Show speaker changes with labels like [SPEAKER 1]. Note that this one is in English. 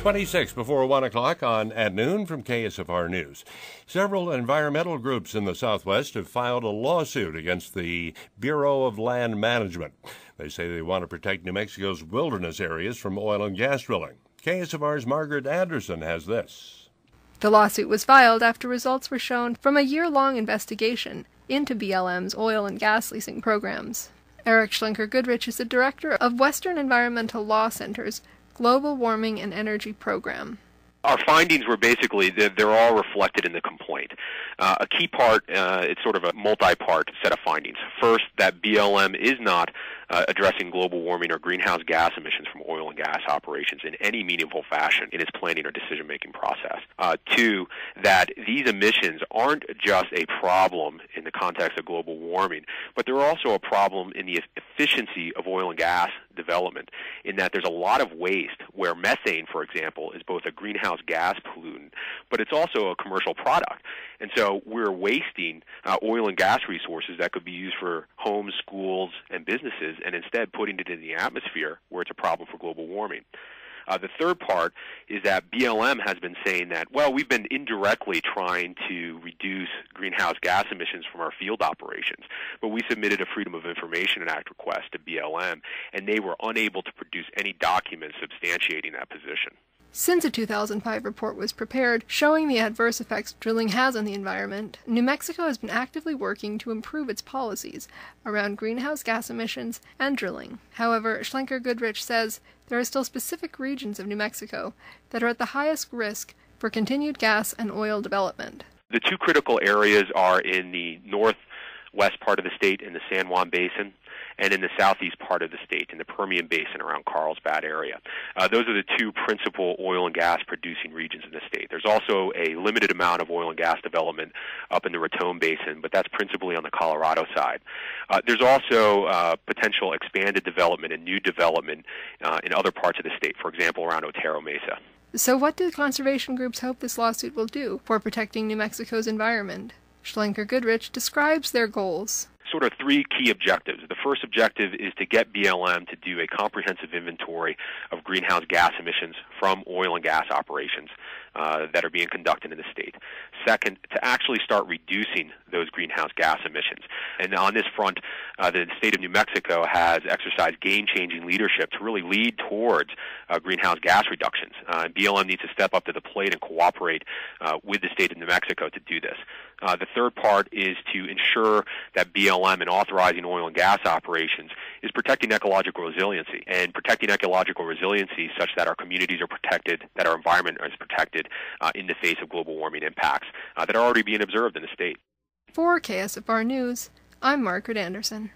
[SPEAKER 1] 26 before 1 o'clock on At Noon from KSFR News. Several environmental groups in the Southwest have filed a lawsuit against the Bureau of Land Management. They say they want to protect New Mexico's wilderness areas from oil and gas drilling. KSFR's Margaret Anderson has this.
[SPEAKER 2] The lawsuit was filed after results were shown from a year-long investigation into BLM's oil and gas leasing programs. Eric Schlenker-Goodrich is the director of Western Environmental Law Center's Global Warming and Energy Program.
[SPEAKER 3] Our findings were basically, they're all reflected in the complaint. A key part, it's sort of a multi-part set of findings. First, that BLM is not addressing global warming or greenhouse gas emissions from oil and gas operations in any meaningful fashion in its planning or decision-making process. Two, that these emissions aren't just a problem in the context of global warming, but they're also a problem in the efficiency of oil and gas development, in that there's a lot of waste where methane, for example, is both a greenhouse gas pollutant, but it's also a commercial product. And so we're wasting oil and gas resources that could be used for homes, schools, and businesses, and instead putting it in the atmosphere where it's a problem for global warming. The third part is that BLM has been saying that, well, we've been indirectly trying to reduce greenhouse gas emissions from our field operations, but we submitted a Freedom of Information Act request to BLM, and they were unable to produce any documents substantiating that position.
[SPEAKER 2] Since a 2005 report was prepared showing the adverse effects drilling has on the environment, New Mexico has been actively working to improve its policies around greenhouse gas emissions and drilling. However, Schlenker-Goodrich says there are still specific regions of New Mexico that are at the highest risk for continued gas and oil development.
[SPEAKER 3] The two critical areas are in the northwest part of the state in the San Juan Basin, and in the southeast part of the state, in the Permian Basin around Carlsbad area. Those are the two principal oil and gas producing regions in the state. There's also a limited amount of oil and gas development up in the Raton Basin, but that's principally on the Colorado side. There's also potential expanded development and new development in other parts of the state, for example, around Otero Mesa.
[SPEAKER 2] So what do conservation groups hope this lawsuit will do for protecting New Mexico's environment? Schlenker-Goodrich describes their goals.
[SPEAKER 3] Sort of three key objectives. The first objective is to get BLM to do a comprehensive inventory of greenhouse gas emissions from oil and gas operations that are being conducted in the state. Second, to actually start reducing those greenhouse gas emissions. And on this front, the state of New Mexico has exercised game-changing leadership to really lead towards greenhouse gas reductions. BLM needs to step up to the plate and cooperate with the state of New Mexico to do this. The third part is to ensure that BLM in authorizing oil and gas operations is protecting ecological resiliency, and protecting ecological resiliency such that our communities are protected, that our environment is protected in the face of global warming impacts that are already being observed in the state.
[SPEAKER 2] For KSFR News, I'm Margaret Anderson.